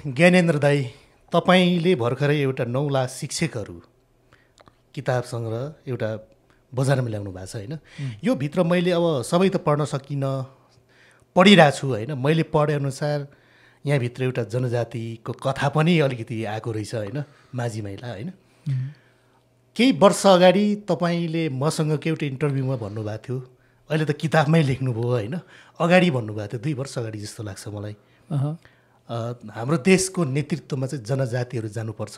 ज्ञानेन्द्र दाई, तपाईँले भर्खरै एउटा 9 लाख शिक्षकहरू किताब सङ्ग्रह एउटा बजारमा ल्याउनु भएको छ होइन। यो भित्र मैले अब सबै त पढ्न सकिनँ, पढिरहेको छु होइन। मैले पढेअनुसार यहाँभित्र एउटा जनजातिको कथा पनि अलिकति आएको रहेछ होइन, माझी महिला होइन। केही वर्ष अगाडि तपाईँले मसँग एउटा इन्टरभ्यूमा भन्नुभएको थियो, अहिले त किताबमै लेख्नुभयो होइन, अगाडि भन्नुभएको थियो 2 वर्ष अगाडि जस्तो लाग्छ मलाई। हाम्रो देशको नेतृत्वमा चाहिँ जनजातिहरू जानुपर्छ,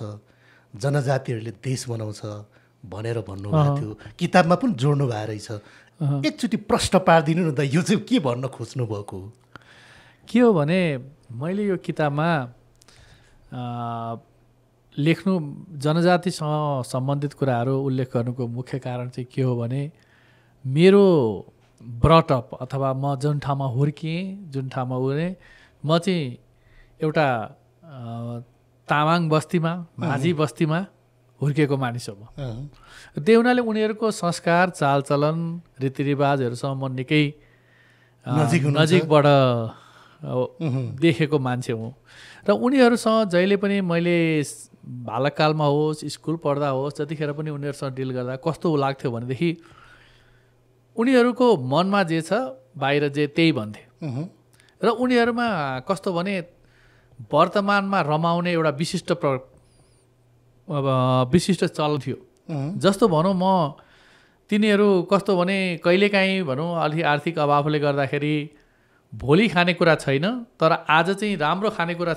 जनजातिहरूले देश बनाउँछ भनेर भन्नुभएको थियो, किताबमा पनि जोड्नु भएको रहेछ। एकचोटि प्रश्न पारिदिनु न त, यो चाहिँ के भन्न खोज्नु भएको? के हो भने मैले यो किताबमा लेख्नु जनजातिसँग सम्बन्धित कुराहरू उल्लेख गर्नुको मुख्य कारण चाहिँ के हो भने मेरो ब्रटअप अथवा म जुन ठाउँमा हुर्किएँ, जुन ठाउँमा उडेँ, म चाहिँ एउटा तामाङ बस्तीमा, माझी बस्तीमा हुर्किएको मानिस हो म। त्यही हुनाले उनीहरूको संस्कार, चालचलन, रीतिरिवाजहरूसँग म निकै नजिकबाट देखेको मान्छे हुँ। र उनीहरूसँग जहिले पनि मैले बालककालमा होस्, स्कुल पढ्दा होस्, जतिखेर पनि उनीहरूसँग डिल गर्दा कस्तो लाग्थ्यो भनेदेखि उनीहरूको मनमा जे छ बाहिर जे त्यही भन्थे। र उनीहरूमा कस्तो भने वर्तमानमा रमाउने एउटा विशिष्ट चलन थियो। जस्तो भनौँ म तिनीहरू कस्तो भने कहिलेकाहीँ भनौँ अलि आर्थिक अभावले गर्दाखेरि भोलि खानेकुरा छैन, तर आज चाहिँ राम्रो खानेकुरा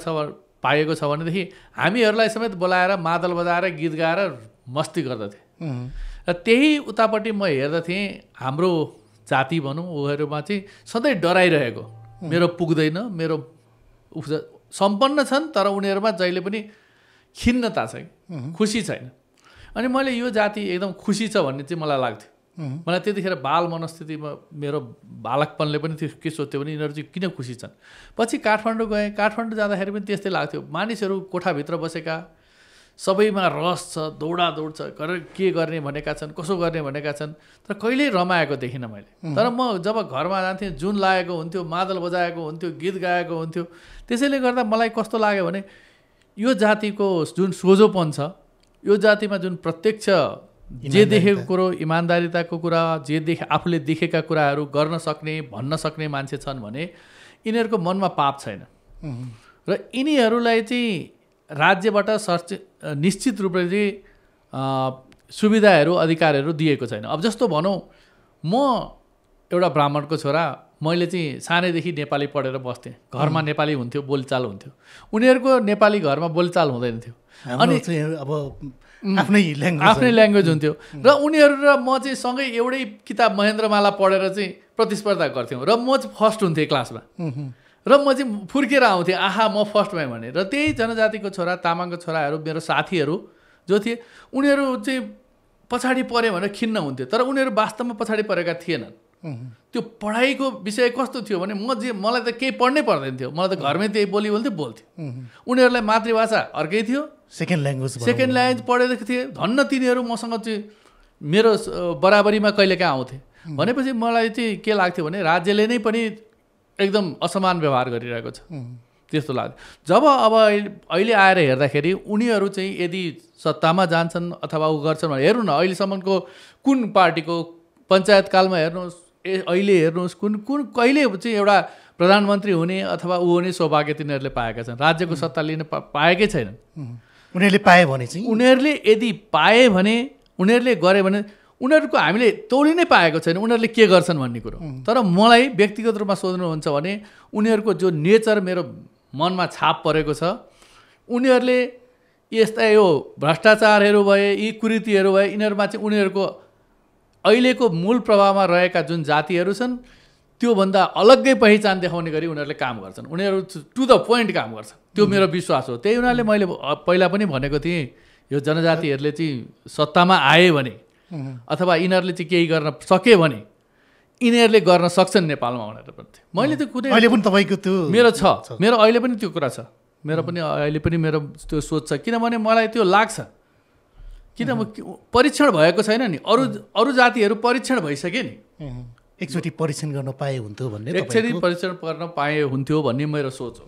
पाएको छ भनेदेखि हामीहरूलाई समेत बोलाएर मादल बजाएर गीत गाएर मस्ती गर्दथे। र त्यही उतापट्टि म हेर्दथेँ हाम्रो जाति भनौँ उनीहरूमा चाहिँ सधैँ डराइरहेको, मेरो पुग्दैन, मेरो सम्पन्न छन् तर उनीहरूमा जहिले पनि खिन्नता छ, खुसी छैन। अनि मैले यो जाति एकदम खुसी छ भन्ने चाहिँ मलाई लाग्थ्यो। मलाई त्यतिखेर बाल मनस्थितिमा मेरो बालकपनले पनि त्यो के सोध्थ्यो भने यिनीहरू चाहिँ किन खुसी छन्। पछि काठमाडौँ गएँ, काठमाडौँ जाँदाखेरि पनि त्यस्तै लाग्थ्यो। मानिसहरू कोठाभित्र बसेका, सबैमा रस छ, दौडादौड छ, के गर्ने भनेका छन्, कसो गर्ने भनेका छन्, तर कहिल्यै रमाएको देखिनँ मैले। तर म जब घरमा जान्थेँ जुन लागेको हुन्थ्यो, मादल बजाएको हुन्थ्यो, गीत गाएको हुन्थ्यो। त्यसैले गर्दा मलाई कस्तो लाग्यो भने यो जातिको जुन सोझोपन छ, यो जातिमा जुन प्रत्यक्ष जे देखेको कुरो, इमान्दारिताको कुरा, आफूले देखेका कुराहरू गर्न सक्ने, भन्न सक्ने मान्छे छन् भने यिनीहरूको मनमा पाप छैन। र यिनीहरूलाई चाहिँ राज्यबाट निश्चित रूपले चाहिँ सुविधाहरू, अधिकारहरू दिएको छैन। अब जस्तो भनौँ म एउटा ब्राह्मणको छोरा, मैले चाहिँ सानैदेखि नेपाली पढेर बस्थेँ, घरमा नेपाली हुन्थ्यो, बोलचाल हुन्थ्यो। उनीहरूको नेपाली घरमा बोलचाल हुँदैन थियो, अनि अब आफ्नै ल्याङ्ग्वेज हुन्थ्यो। र उनीहरू र म चाहिँ सँगै एउटै किताब महेन्द्रमाला पढेर चाहिँ प्रतिस्पर्धा गर्थ्यौँ। र म चाहिँ फर्स्ट हुन्थेँ क्लासमा, र म चाहिँ फुर्केर आउँथेँ, आहा म फर्स्ट भएँ भने। र त्यही जनजातिको छोरा, तामाङको छोराहरू, मेरो साथीहरू जो थिए, उनीहरू चाहिँ पछाडि पऱ्यो भनेर खिन्न हुन्थ्यो, तर उनीहरू वास्तवमा पछाडि परेका थिएनन्। त्यो पढाइको विषय कस्तो थियो भने मलाई त केही पढ्नै पर्दैन थियो, मलाई त घरमै त्यही बोल्थ्यो। उनीहरूलाई मातृभाषा अर्कै थियो, सेकेन्ड ल्याङ्ग्वेज पढेको थिए। धन्न तिनीहरू मसँग चाहिँ मेरो बराबरीमा कहिलेकाहीँ आउँथे। भनेपछि मलाई चाहिँ के लाग्थ्यो भने राज्यले नै पनि एकदम असमान व्यवहार गरिरहेको छ त्यस्तो लाग्थ्यो। जब अब अहिले आएर हेर्दाखेरि उनीहरू चाहिँ यदि सत्तामा जान्छन् अथवा उ गर्छन् भने हेर्नु न, अहिलेसम्मको कुन पार्टीको पञ्चायतकालमा हेर्नुहोस्, अहिले हेर्नुहोस्, कहिले चाहिँ एउटा प्रधानमन्त्री हुने अथवा ऊ हुने सौभाग्य तिनीहरूले पाएका छन्। राज्यको सत्ता लिन पाएकै छैनन्। उनीहरूले पाए भने चाहिँ, उनीहरूले यदि पाए भने, उनीहरूले गरे भने, उनीहरूको हामीले तौली नै पाएको छैन उनीहरूले के गर्छन् भन्ने कुरो। तर मलाई व्यक्तिगत रूपमा सोध्नुहुन्छ भने उनीहरूको जो नेचर मेरो मनमा छाप परेको छ, उनीहरूले यस्ता यो भ्रष्टाचारहरू भए, यी कुरीतिहरू भए, यिनीहरूमा चाहिँ उनीहरूको अहिलेको मूल प्रभावमा रहेका जुन जातिहरू छन् त्योभन्दा अलग्गै पहिचान देखाउने गरी उनीहरूले काम गर्छन्। उनीहरू टु द पोइन्ट काम गर्छन्, त्यो मेरो विश्वास हो। त्यही हुनाले मैले पहिला पनि भनेको थिएँ, यो जनजातिहरूले चाहिँ सत्तामा आए भने अथवा यिनीहरूले चाहिँ केही गर्न सके भने यिनीहरूले गर्न सक्छन् नेपालमा भनेर भन्थेँ मैले। त्यो कुनै अहिले पनि तपाईँको त्यो मेरो अहिले पनि त्यो कुरा छ, मेरो पनि अहिले पनि मेरो त्यो सोच छ। किनभने मलाई त्यो लाग्छ, किन परीक्षण भएको छैन नि, अरू जातिहरू परीक्षण भइसके नि, एकचोटि परीक्षण गर्न पाए हुन्थ्यो भन्ने, एकचोटि परीक्षण गर्न पाए हुन्थ्यो भन्ने मेरो सोच हो।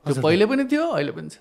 त्यो पहिले पनि थियो, अहिले पनि छ।